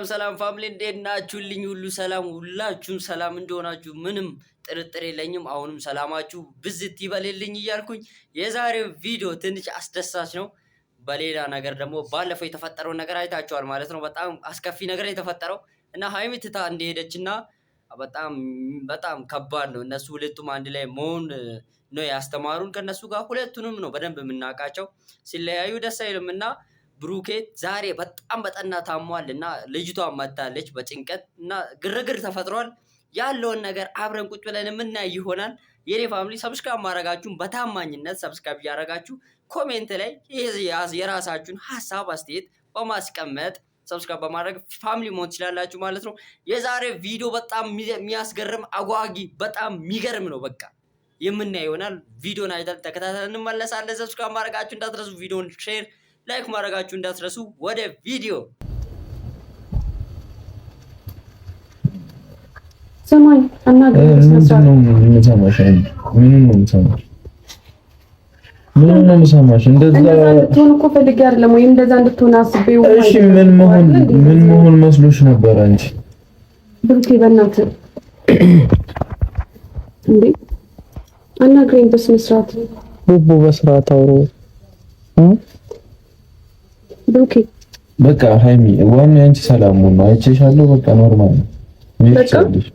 ሰላም ፋሚሊ እንዴት ናችሁልኝ? ሁሉ ሰላም፣ ሁላችሁም ሰላም እንደሆናችሁ ምንም ጥርጥር የለኝም። አሁንም ሰላማችሁ ብዝት ይበልልኝ እያልኩኝ የዛሬው ቪዲዮ ትንሽ አስደሳች ነው። በሌላ ነገር ደግሞ ባለፈው የተፈጠረው ነገር አይታችኋል ማለት ነው። በጣም አስከፊ ነገር የተፈጠረው እና ሀይሚ ትታ እንደሄደችና በጣም ከባድ ነው። እነሱ ሁለቱም አንድ ላይ መሆን ነው ያስተማሩን። ከነሱ ጋር ሁለቱንም ነው በደንብ የምናውቃቸው። ሲለያዩ ደስ አይልም እና ብሩኬ ዛሬ በጣም በጠና ታሟል እና ልጅቷ መታለች በጭንቀት እና ግርግር ተፈጥሯል። ያለውን ነገር አብረን ቁጭ ብለን የምናይ ይሆናል። የኔ ፋሚሊ ሰብስክራይብ ማድረጋችሁን በታማኝነት ሰብስክራይብ እያደረጋችሁ ኮሜንት ላይ የራሳችሁን ሀሳብ አስተያየት በማስቀመጥ ሰብስክራይብ በማድረግ ፋሚሊ መሆን ትችላላችሁ ማለት ነው። የዛሬ ቪዲዮ በጣም የሚያስገርም አጓጊ፣ በጣም የሚገርም ነው። በቃ የምናይ ይሆናል። ቪዲዮን አይተን ተከታተል እንመለሳለን። ሰብስክራይብ ማድረጋችሁ እንዳትረሱ፣ ቪዲዮን ሼር ላይክ ማድረጋችሁ እንዳትረሱ። ወደ ቪዲዮ ሰማይ አናገር ምን ሰማሽ? እንደዛ እንድትሆን እኮ ፈልጌ አይደለም፣ ወይ እንደዛ እንድትሆን አስቤው። እሺ ምን መሆን መስሎሽ ነበር አንቺ? ብሩኬ በእናትህ እንዴ አናግረኝ በስነ ስርዓት ቡቡ፣ በስርዓት አውሮ ብሩኬ። በቃ ሃይሚ ዋና አንቺ ሰላም ነው። አይቼሻለሁ። በቃ ኖርማል ነው።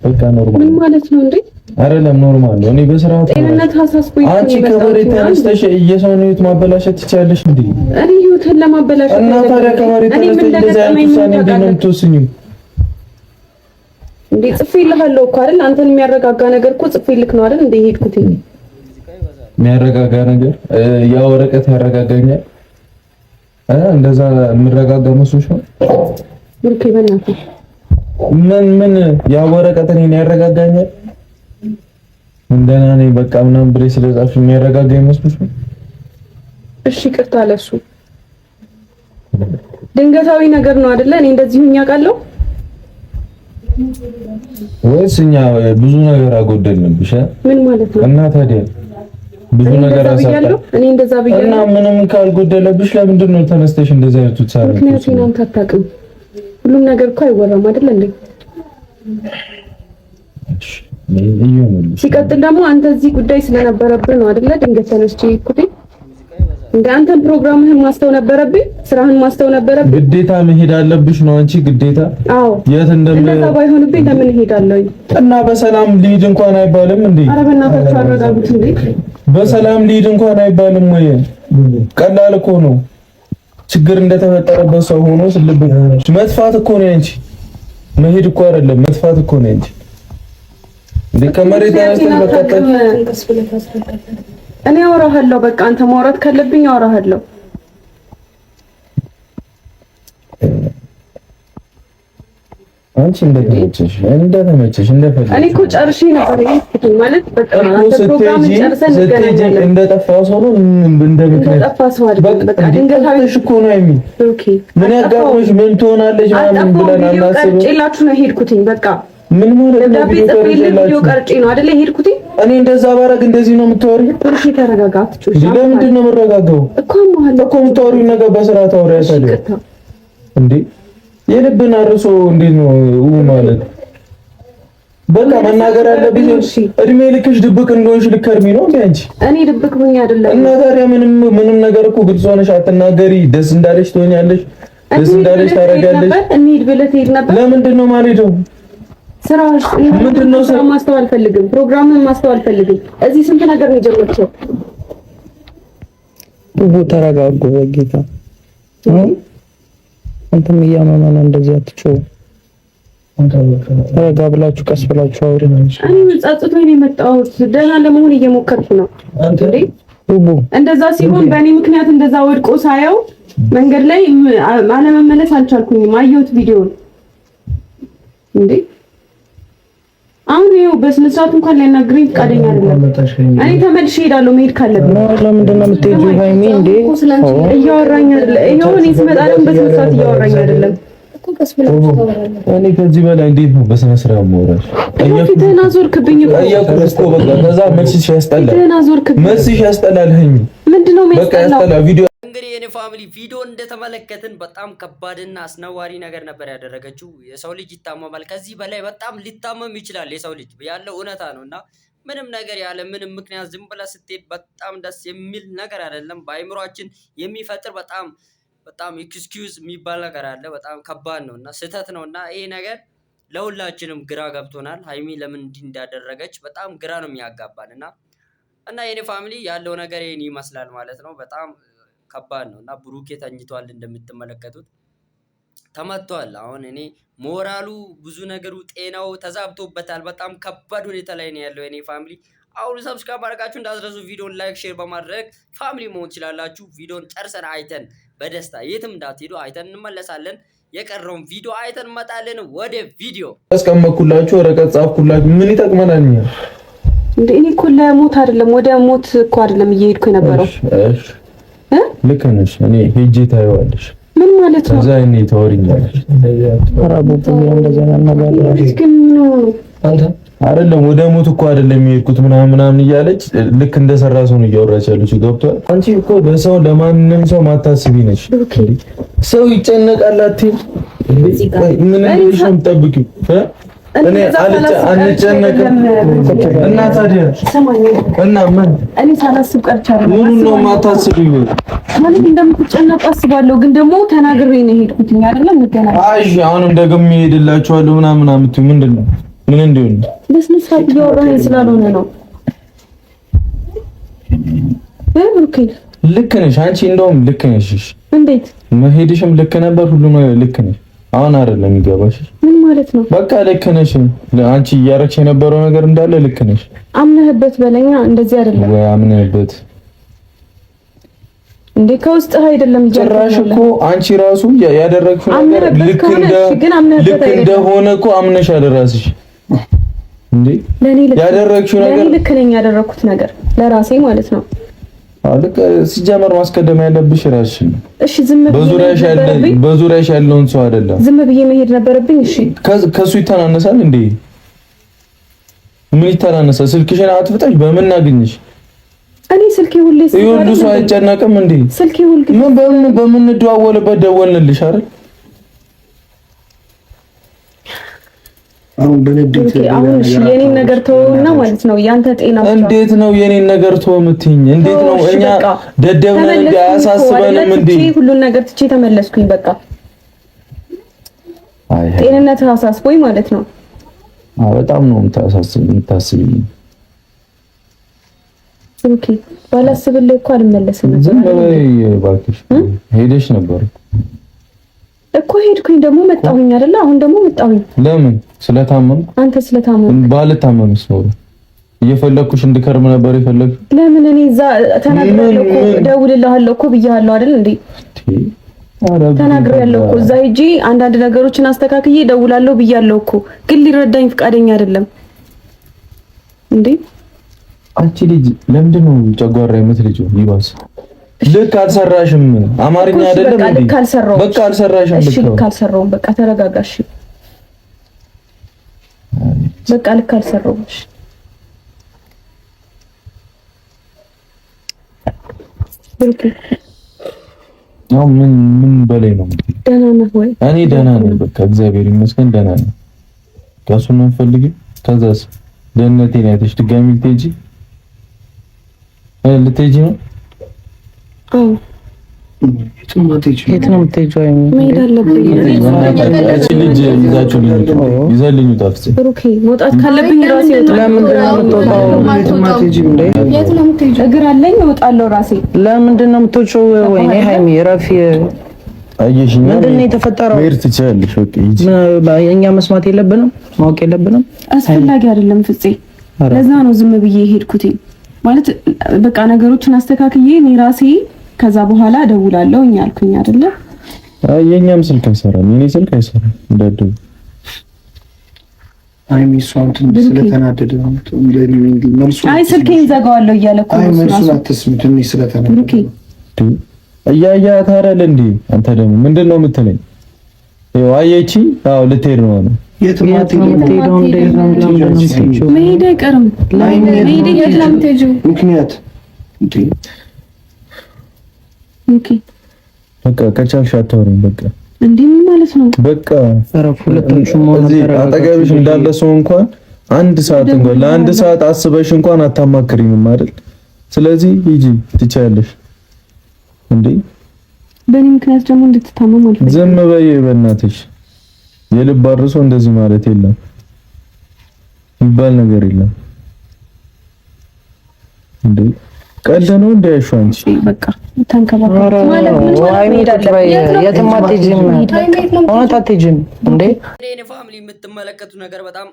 በቃ ኖርማል። ምን ማለት ነው እንዴ? አይደለም ኖርማል ነው። እኔ በስርዓት ጤንነት ሀሳስኩኝ። አንቺ ከመሬት ተነስተሽ የሰውን ህይወት ማበላሸት ትችያለሽ እንዴ? እኔ ህይወትን ለማበላሸት እና ታዲያ ከመሬት ተነስተሽ እንደዛ ያልኩሳኔ እንዴ ነው የምትወስኚው እንዴ? ጽፌልሃለሁ እኮ አይደል? አንተን የሚያረጋጋ ነገር እኮ ጽፌልክ ነው አይደል? እንዴ ሄድኩት የሚያረጋጋ ነገር ያ ወረቀት ያረጋጋኛል። እንደዛ የምረጋጋ መስሎሽ ነው? ብሩኬ በእናትህ ምን ያ ወረቀት እኔን ያረጋጋኛል? እንደና ነኝ በቃ ምናምን ብለሽ ስለጻፍሽ የሚያረጋጋ መስሎሽ ነው? እሺ ይቅርታ ለሱ ድንገታዊ ነገር ነው አይደለ? እኔ እንደዚህ ሁኛ ቃለው ወይስ እኛ ብዙ ነገር አጎደልንብሽ? ምን ማለት ነው? እና ታዲያ ብዙ ነገር አሳጣለሁ እኔ እንደዛ ብያለሁ። እና ምንም ካልጎደለብሽ ለምንድን ነው ተነስተሽ እንደዛ አይነቱት ሳራ? ምክንያቱም አንተ አታውቅም። ሁሉም ነገር እኮ አይወራም አይደል እንዴ? እሺ ሲቀጥል ደግሞ አንተ እዚህ ጉዳይ ስለነበረብህ ነው አይደለ? ድንገት ተነስቼ እኮ እንደ አንተን ፕሮግራምህን ማስተው ነበረብኝ፣ ስራህን ማስተው ነበረብኝ። ግዴታ መሄድ አለብሽ ነው አንቺ ግዴታ? አዎ። የት እንደዛ ባይሆንብኝ ለምን እሄዳለሁ? እና በሰላም ልሂድ እንኳን አይባልም እንዴ? ኧረ በእናታችሁ አረጋጉት እንዴ! በሰላም ልሂድ እንኳን አይባልም ወይ? ቀላል እኮ ነው። ችግር እንደተፈጠረበት ሰው ሆኖ ስልብ መጥፋት እኮ ነው አንቺ። መሄድ እኮ አይደለም መጥፋት እኮ ነው አንቺ። ከመሬት ተነስተን በቀጥታ እኔ አወራሃለሁ። በቃ አንተ ማውራት ካለብኝ አወራሃለሁ። አንቺ እንደተመቸሽ እንደፈለግሽ። እኔ እኮ ጨርሼ ነበር ማለት በቃ አንተ ፕሮግራም ጨርሰን እንገናኛለን። እንደጠፋው ሰው ነው እንደጠፋ ሰው አይደለም። በቃ ድንገታዊ እኮ ነው የሚል ኦኬ። ምን ያጋጥምሽ ምን ትሆናለሽ ምናምን ብለን አናስብም። ቀርጬላችሁ ነው ሄድኩትኝ በቃ ምን ማለት ነው? ቪዲዮ ቀርጬ ነው አይደል ሄድኩት። እኔ እንደዛ ባረግ እንደዚህ ነው የምታወሪው? እሺ ተረጋጋ። አትጮሽ። ለምንድን ነው የምረጋጋው? እኮ ማለት እኮ የምታወሪው ነገር በስርዓት አውሪ። ያሳደ እንዴ የልብን አርሶ እንዴት ነው ማለት በቃ መናገር ያለብኝ። እድሜ ልክሽ ድብቅ እንደሆንሽ ልከርሚ ነው እንዴ አንቺ? እኔ ድብቅ ሆኜ አይደለም። እና ታዲያ ምንም ነገር እኮ ግልጽ ሆነሽ አትናገሪ። ደስ እንዳለሽ ትሆኛለሽ፣ ደስ እንዳለሽ ታረጋለሽ። እንሂድ ብለህ ትሄድ ነበር። ለምንድን ነው የማልሄደው? ስራሽ ምንድነው? ስራ ማስተዋል ፈልግም፣ ፕሮግራምን ማስተዋል ፈልግም። እዚህ ስንት ነገር ነው የጀመረው። ተረጋጉ በጌታ። አንተም እያመመን እንደዚህ አትጮህ። ተረጋ ብላችሁ ቀስ ብላችሁ አውሪ። እኔ ጸጽቶኝ ነው የመጣሁት። ደህና ለመሆን እየሞከርኩ ነው። እንዴ እንደዛ ሲሆን በእኔ ምክንያት እንደዛ ወድቆ ሳየው መንገድ ላይ አለመመለስ አልቻልኩኝም። አየሁት ቪዲዮውን እንዴ አሁን ይኸው በስነ ስርዓት እንኳን ሊያናግረኝ ፈቃደኛ አይደለም። እኔ ተመልሼ እሄዳለሁ መሄድ ካለብኝ። ለምንድን ነው የምትሄጂው ሃይሚ? እንዴ እያወራኝ አይደለም። ይኸው እኔ ስመጣ ደግሞ በስነ ስርዓት እያወራኝ አይደለም። እኔ ከዚህ በላይ እንዴት ነው በስነ ስርዓት የማወራሽ? ፊትህን አዞርክብኝ እኮ በቃ ከዛ መልስሽ ያስጠላል። መልስሽ ያስጠላል። ምንድነው የሚያስጠላው? ቪዲዮ እንግዲህ የኔ ፋሚሊ ቪዲዮ እንደተመለከትን በጣም ከባድና አስነዋሪ ነገር ነበር ያደረገችው። የሰው ልጅ ይታመማል። ከዚህ በላይ በጣም ሊታመም ይችላል። የሰው ልጅ ያለው እውነታ ነውና ምንም ነገር ያለ ምንም ምክንያት ዝም ብላ ስትሄድ በጣም ደስ የሚል ነገር አይደለም። በአይምሯችን የሚፈጥር በጣም ኤክስኪውዝ የሚባል ነገር አለ። በጣም ከባድ ነውና ስህተት ነውና ይሄ ነገር ለሁላችንም ግራ ገብቶናል። ሀይሚ ለምን እንዲህ እንዳደረገች በጣም ግራ ነው የሚያጋባን እና የኔ ፋሚሊ ያለው ነገር ይሄን ይመስላል ማለት ነው። በጣም ከባድ ነው እና ብሩኬ ተኝቷል፣ እንደምትመለከቱት ተመቷል። አሁን እኔ ሞራሉ ብዙ ነገሩ ጤናው ተዛብቶበታል። በጣም ከባድ ሁኔታ ላይ ነው ያለው የኔ ፋሚሊ። አሁን ሰብስክራይብ ማድረጋችሁ እንዳትረሱ። ቪዲዮን ላይክ፣ ሼር በማድረግ ፋሚሊ መሆን ትችላላችሁ። ቪዲዮን ጨርሰን አይተን በደስታ የትም እንዳትሄዱ አይተን እንመለሳለን። የቀረውን ቪዲዮ አይተን እንመጣለን። ወደ ቪዲዮ አስቀመጥኩላችሁ፣ ወረቀት ጻፍኩላችሁ። ምን ይጠቅመናል? እንዴ እኔ እኮ ለሞት አይደለም ወደ ሞት እኮ አይደለም እየሄድኩ የነበረው። እሺ ልክ ነሽ። እኔ ሄጄ ታየዋለሽ። ምን ማለት ነው? እዛ እኔ ታወሪኛለሽ። አራቦቱ እንደዛ ነገር አንተ አይደለም ወደ ሞት እኮ አይደለም የሄድኩት ምናምን እያለች ልክ እንደሰራ ሰው ነው እያወራች ያለች። ገብቷል? አንቺ እኮ ለሰው ለማንም ሰው ማታስቢ ነሽ። ሰው ይጨነቃል አትይም? ምን እንደሽ ነው የምጠብቂው? እኔ አንጨነቅም እና ታዲያ እና ምን እኔ ሳላስብ ቀርቻለሁ። ምን ነው ማታስቢው? ማለት እንደምትጨነቅ አስባለሁ፣ ግን ደግሞ ተናግሬ ነው የሄድኩት አይደለም። ምገና አይ አሁንም ደግሜ እሄድላችኋለሁ ምናምን አምጥቱ ምንድነው? ምን እንደሆነ በስነ ስርዓት እያወራኸኝ ስላልሆነ ነው። ብሩኬ ልክ ነሽ አንቺ፣ እንደውም ልክ ነሽ። እንዴት መሄድሽም ልክ ነበር፣ ሁሉም ልክ ነሽ። አሁን አይደለም የሚገባሽ። ምን ማለት ነው? በቃ ልክ ነሽ። አንቺ እያረግሽ የነበረው ነገር እንዳለ ልክ ነሽ። አምነህበት በለኛ። እንደዚህ አይደለም ወይ? አምነህበት እንዴ? ከውስጥ አይደለም ጭራሽ እኮ አንቺ ራሱ ያደረግሽው ነገር ልክ እንደሆነ እኮ አምነሽ አደረስሽ እንዴ? ያደረግሽው ነገር ልክ ነኝ ያደረኩት ነገር ለራሴ ማለት ነው። ልክ ሲጀመር ማስቀደም ያለብሽ ራስሽ ነው። እሺ ዝም ብዬ በዙሪያሽ ያለውን ሰው አይደለም ዝም ብዬ መሄድ ነበረብኝ። እሺ ከሱ ይተናነሳል እንዴ? ምን ይተናነሳል? ስልክሽን አጥፍተሽ በምን አገኘሽ? እኔ ስልኬ ሁሌ ይሁሉ ሰው አይጨነቅም እንዴ? ስልኬ ሁሌ በምን ደዋወልበት ደወልንልሽ አይደል? አሁን እሺ የኔን ነገር ተወውና ማለት ነው ያንተ ጤና እንዴት ነው የኔን ነገር ተወው የምትይኝ? እንዴት ነው እኛ ደደብነን እንዴ? አያሳስበንም እንዴ? ሁሉን ነገር ትቼ ተመለስኩኝ። በቃ ጤንነት አሳስቦኝ ማለት ነው። በጣም ነው የምታስቢኝ። ኦኬ ባላስብልህ እኮ አልመለስም ነበር። ዝም በይ እባክሽ። ሄደሽ ነበር እኮ ሄድኩኝ፣ ደግሞ መጣሁኝ አይደለ? አሁን ደግሞ መጣሁኝ። ለምን? ስለታመምኩ? አንተ ስለታመምኩ? ባልታመምስ ኖሮ እየፈለኩሽ እንድከርም ነበር የፈለግሽ። ለምን? እኔ እዛ ተናግሬያለሁ እኮ እደውልልሃለሁ እኮ ብያለሁ አይደል እንዴ? ተናግሬያለሁ እኮ እዛ ሂጂ አንዳንድ ነገሮችን አስተካክዬ እደውላለሁ ብያለሁ እኮ፣ ግን ሊረዳኝ ፈቃደኛ አይደለም እንዴ? አንቺ ልጅ ለምንድን ነው ጨጓራ የምትልጂው? ይባስ ልክ አልሰራሽም። አማርኛ አይደለም እንዴ? በቃ አልሰራሽም። እሺ ልክ አልሰራውም። በቃ ተረጋጋሽ። በቃ ልክ አልሰራውም። እሺ ብሩክ ያው ምን በላይ ነው? ደህና ነህ ወይ? እኔ ደህና ነኝ፣ በቃ እግዚአብሔር ይመስገን ደህና ነኝ። ከሱ ነው የምፈልጊው። ከዛስ ደህንነቴን አይተሽ ድጋሚ ልትሄጂ ነው? አዎ የት ነው የምትሄጂው? መሄድ አለብኝ። ይዘልኝ ታፍሲ ብሩኬ መውጣት ካለብኝ ራሴ እግር አለኝ እወጣለሁ ራሴ። ለምንድን ነው የምትወጪው? ወይኔ ሃይሚ ረፊ አየሽኝ። ምንድን ነው የተፈጠረው? መሄድ ትችያለሽ። ኦኬ ሂጂ። እኛ መስማት የለብንም ማወቅ የለብንም። አስፈላጊ አይደለም ፍፄ። ለዛ ነው ዝም ብዬ ሄድኩትኝ ማለት በቃ ነገሮችን አስተካክዬ እኔ ራሴ ከዛ በኋላ እደውላለሁ አልኩኝ አይደለ? የኛም ስልክ አይሰራም፣ የኔ ስልክ አይሰራም። እንደደው ሚሷን ስለተናደደ ነው መልሱ። አይ ስልኬን ዘጋዋለሁ እያለ እኮ ነው። መልሱ አትስሚ ትንሽ ስለተናደደ እያያት አይደል እንዴ? አንተ ደግሞ ምንድነው የምትለኝ? አየቺ አዎ ልትሄድ ነው ነው የትም አትሄጂም መሄድ አይቀርም መሄድ የለም ተጁ ምክንያት እንዴ ኦኬ በቃ ከቻልሽ አታወሪኝ በቃ እንዴ ምን ማለት ነው በቃ ሁለታችሁም አጠገብሽ እንዳለ ሰው እንኳን አንድ ሰዓት እንኳን ለአንድ ሰዓት አስበሽ እንኳን አታማክሪኝም አይደል ስለዚህ ሂጂ ትቻለሽ እንዴ በእኔ ምክንያት ደግሞ እንድትታመም አልፈልግም ዝም በይ በእናትሽ የልብ አርሶ እንደዚህ ማለት የለም ይባል ነገር የለም እንዴ ቀልድ ነው እንደ ሻንቺ በቃ ተንከባከብ ማለት ምን ማለት ነው የትም አትሄጂም እውነት አትሄጂም እንዴ እኔ ፋሚሊ የምትመለከቱ ነገር በጣም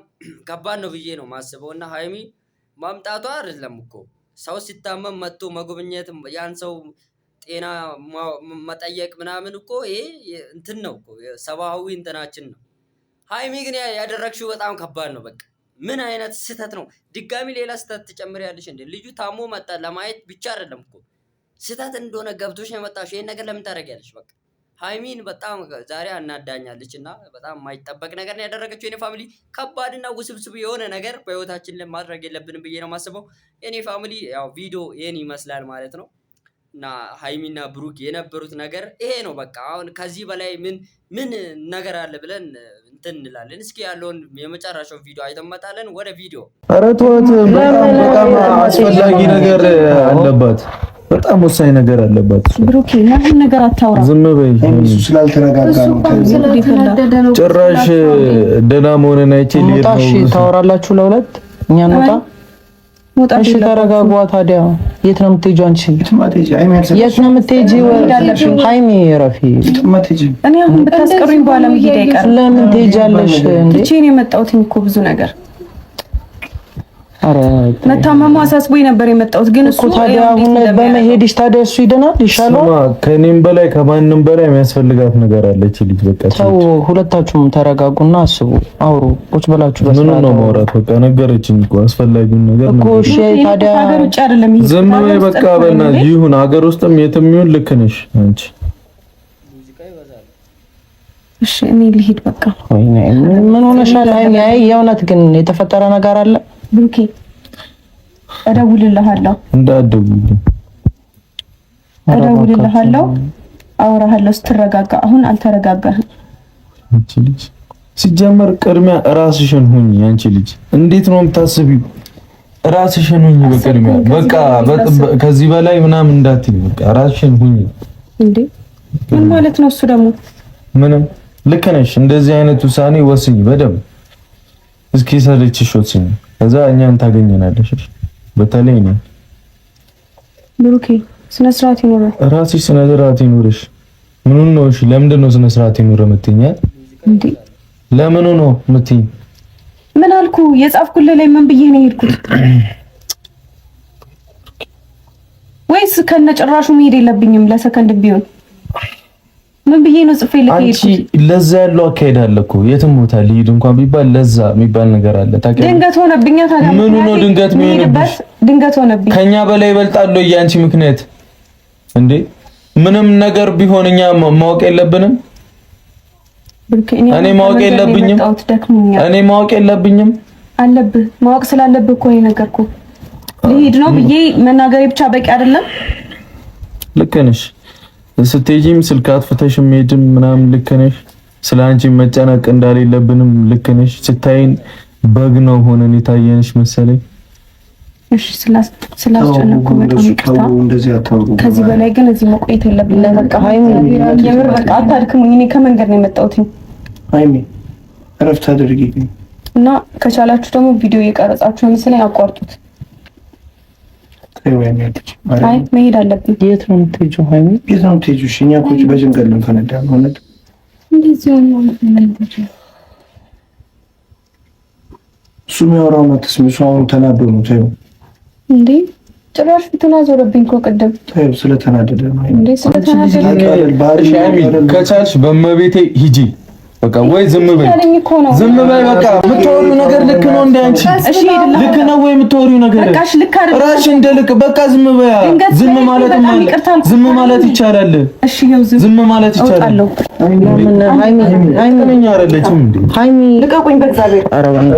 ከባድ ነው ብዬ ነው ማስበውና ሃይሚ ማምጣቷ አይደለም እኮ ሰው ሲታመም መጥቶ መጎብኘት ያን ሰው ጤና መጠየቅ ምናምን እኮ ይሄ እንትን ነው እኮ ሰብአዊ እንትናችን ነው ሃይሚ ግን ያደረግሽው በጣም ከባድ ነው በቃ ምን አይነት ስህተት ነው ድጋሚ ሌላ ስህተት ትጨምሪያለሽ እንዴ ልጁ ታሞ መጣ ለማየት ብቻ አይደለም እኮ ስህተት እንደሆነ ገብቶሽ ነው የመጣሽ ይሄን ነገር ለምን ታደርጊያለሽ በቃ ሃይሚን በጣም ዛሬ አናዳኛለችና በጣም የማይጠበቅ ነገር ነው ያደረገችው የኔ ፋሚሊ ከባድና ውስብስብ የሆነ ነገር በህይወታችን ላይ ማድረግ የለብንም ብዬ ነው የማስበው የኔ ፋሚሊ ያው ቪዲዮ ይሄን ይመስላል ማለት ነው እና ሃይሚና ብሩክ የነበሩት ነገር ይሄ ነው በቃ አሁን ከዚህ በላይ ምን ነገር አለ ብለን እንትን እንላለን እስኪ ያለውን የመጨረሻው ቪዲዮ አይተመጣለን ወደ ቪዲዮ ኧረ ተወት በጣም አስፈላጊ ነገር አለባት በጣም ወሳኝ ነገር አለባት ብሩክ ያን ነገር አታውራ ዝም በይ እሱ ስላልተረጋጋ ነው ጭራሽ ደህና መሆንን አይቼ ሊሄድ ነው እሺ ታወራላችሁ ለሁለት እኛ እንውጣ እሺ ተረጋጓ ታዲያ የት ነው የምትሄጂው አንቺ የት ነው የምትሄጂው ሃይሚ ረፊ እኔ አሁን ብታስቀሩኝ በኋላ መሄድ አይቀርም ለምን ትሄጃለሽ እንዴ እቺ ነው የመጣሁት እኮ ብዙ ነገር አረ መታመሙ አሳስቦኝ ነበር የመጣሁት ግን እሱ ታዲያ አሁን በመሄድሽ ታዲያ እሱ ይደናል ይሻላል ከኔም በላይ ከማንም በላይ የሚያስፈልጋት ነገር አለች ልጅ በቃ ተው ሁለታችሁም ተረጋጉና አስቡ አውሩ ቁጭ ብላችሁ ምን ነው ማውራት በቃ ነገረችኝ እኮ አስፈላጊውን ነገር እኮ እሺ ታዲያ ሀገር ውጭ አይደለም ዝም በይ በቃ በእናትሽ ይሁን ሀገር ውስጥም የትም ይሁን ልክ ነሽ አንቺ እሺ እኔ ልሂድ በቃ ምን ሆነሻል ሃይሚ አይ የእውነት ግን የተፈጠረ ነገር አለ ብሩኬ እደውልልሃለሁ እደውልልሃለሁ አወራሃለሁ ስትረጋጋ አሁን አልተረጋጋህም አንቺ ልጅ ሲጀመር ቅድሚያ ራስሽን ሁኚ አንቺ ልጅ እንዴት ነው የምታስቢው ራስሽን ሁኚ በቅድሚያ በቃ ከዚህ በላይ ምናምን እንዳትይ በቃ ራስሽን ሁኚ እንዴ ምን ማለት ነው እሱ ደግሞ ምንም ልክ ነሽ እንደዚህ አይነት ውሳኔ ወስኝ በደምብ እስኪ ሰለችሽ ወስኝ ከዛ እኛን ታገኘናለሽ በተለይ ነው ብሩኬ ስነ ስርዓት ይኖር ራስሽ ስነ ስርዓት ይኖርሽ ምኑን ነው እሺ ለምንድን ነው ስነ ስርዓት ይኖር የምትይኝ እንዴ ለምኑ ነው የምትይኝ ምን አልኩ የጻፍኩልህ ላይ ምን ብዬ ነው የሄድኩት ወይስ ከነጭራሹ መሄድ የለብኝም ለሰከንድ ቢሆን ምን ብዬ ነው ጽፌ ልሄድኩት አንቺ ለዛ ያለው አካሄድ አለ እኮ የትም ቦታ ሊሄድ እንኳን ቢባል ለዛ የሚባል ነገር አለ ታውቂያለሽ ድንገት ሆነብኝ ታዲያ ምኑ ነው ድንገት የሚሆንብሽ ድንገት ሆነብኝ ከኛ በላይ ይበልጣል ያንቺ ምክንያት እንዴ ምንም ነገር ቢሆን እኛ ማወቅ የለብንም እኔ ማወቅ የለብኝም እኔ ማወቅ የለብኝም አለብህ ማወቅ ስላለብህ እኮ ነው ነገርኩህ ልሄድ ነው ብዬ መናገሬ ብቻ በቂ አይደለም ልክ ነሽ ስትሄጂም ስልክ አጥፍተሽ መሄድም ምናምን ልክ ነሽ ስላንቺ መጨነቅ እንዳሌለብንም ልክ ነሽ ስታይን በግ ነው ሆነን የታየንሽ መሰለኝ እሺ ስላስጨነቅኩ በጣም ይቅርታ እንደዚህ አታውሩ ከዚህ በላይ ግን እዚህ መቆየት የለብንም በቃ ሃይሚ የምር በቃ አታድክሙኝ እኔ ከመንገድ ነው የመጣሁት ሃይሚ እረፍት አድርጊ እና ከቻላችሁ ደግሞ ቪዲዮ እየቀረጻችሁ መሰለኝ አቋርጡት አይ መሄድ አለብኝ የት ነው የምትሄጂው ሃይሚ የት ነው የምትሄጂው እኛ ቁጭ በጅንገል ነው ፈነዳ ማለት እንደዚህ ነው እሱ የሚያወራው ማትስሚ እሱ አሁን ተናዶ ነው ታየው እንዴ ጭራሽ ፊቱን አዞረብኝ እኮ ቅድም ታየው ስለተናደደ ነው እንዴ ስለተናደደ ከቻልሽ በመቤቴ ሂጂ በቃ ወይ ዝም በይ በቃ። የምታወሪው ነገር ልክ ነው እንደ አንቺ ልክ ነው ወይ የምታወሪው ነገር እራስሽ እንደ ልክ በቃ ዝም በይ። ዝም ማለት ይቻላል። እሺ ይኸው ዝም ማለት ይቻላል። ሃይሚ አይደለችም እንዴ? ሃይሚ ልቀቁኝ በእግዚአብሔር። ኧረ ወንድ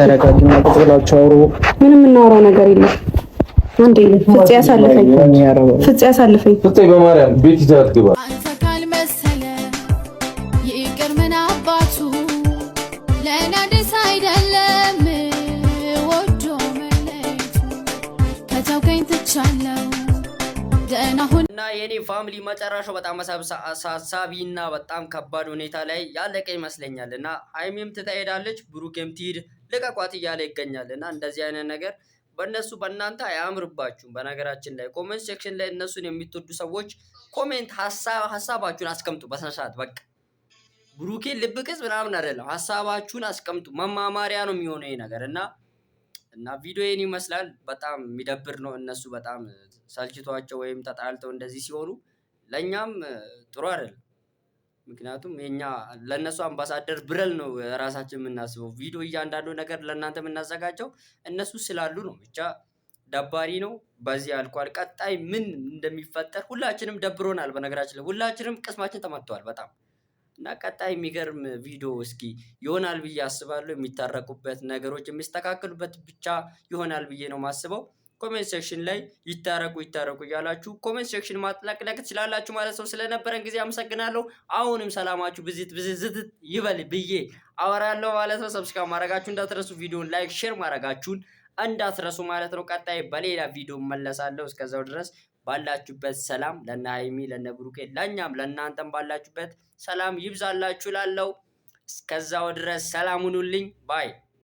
ተረጋጊና ቁጭ ብላችሁ አውሩ። ምንም የምናወራው ነገር የለም። አንዴ ፍፄ ያሳልፈኝ። ፍፄ በማርያም ቤት ይዛት ግባ። እና የኔ ፋሚሊ መጨረሻው በጣም አሳሳቢና በጣም ከባድ ሁኔታ ላይ ያለቀ ይመስለኛል። እና ሃይሚም ትሄዳለች፣ ብሩኬም ትሂድ ልቀቋት እያለ ይገኛል። እና እንደዚህ አይነት ነገር በእናንተ አያምርባችሁም። በነገራችን ላይ ኮሜንት ሴክሽን ላይ እነሱን የምትወዱ ሰዎች ኮሜንት ሀሳባችሁን አስቀምጡ በስነ ስርዓት። በቃ ብሩኬን ልብ ቅዝ ምናምን አይደለም፣ ሀሳባችሁን አስቀምጡ። መማማሪያ ነው የሚሆነው ይሄ ነገር እና ቪዲዮዬን ይመስላል። በጣም የሚደብር ነው። እነሱ በጣም ሰልችቷቸው ወይም ተጣልተው እንደዚህ ሲሆኑ ለእኛም ጥሩ አይደለም። ምክንያቱም የኛ ለእነሱ አምባሳደር ብረል ነው ራሳችን የምናስበው። ቪዲዮ እያንዳንዱ ነገር ለእናንተ የምናዘጋጀው እነሱ ስላሉ ነው። ብቻ ደባሪ ነው። በዚህ አልኳል። ቀጣይ ምን እንደሚፈጠር ሁላችንም ደብሮናል። በነገራችን ላይ ሁላችንም ቅስማችን ተመቷል በጣም እና ቀጣይ የሚገርም ቪዲዮ እስኪ ይሆናል ብዬ አስባለሁ። የሚታረቁበት ነገሮች የሚስተካከሉበት ብቻ ይሆናል ብዬ ነው ማስበው። ኮሜንት ሴክሽን ላይ ይታረቁ እያላችሁ ኮሜንት ሴክሽን ማጥለቅለቅ ትችላላችሁ ማለት ነው። ስለነበረን ጊዜ አመሰግናለሁ። አሁንም ሰላማችሁ ብዝት ይበል ብዬ አወራለሁ ማለት ነው። ሰብስክራይብ ማድረጋችሁ እንዳትረሱ፣ ቪዲዮን ላይክ፣ ሼር ማድረጋችሁን እንዳትረሱ ማለት ነው። ቀጣይ በሌላ ቪዲዮ መለሳለሁ። እስከዛው ድረስ ባላችሁበት ሰላም ለነ ሃይሚ ለነ ብሩኬ ለኛም ለእናንተም ባላችሁበት ሰላም ይብዛላችሁ እላለሁ። እስከዛው ድረስ ሰላም ሁኑልኝ ባይ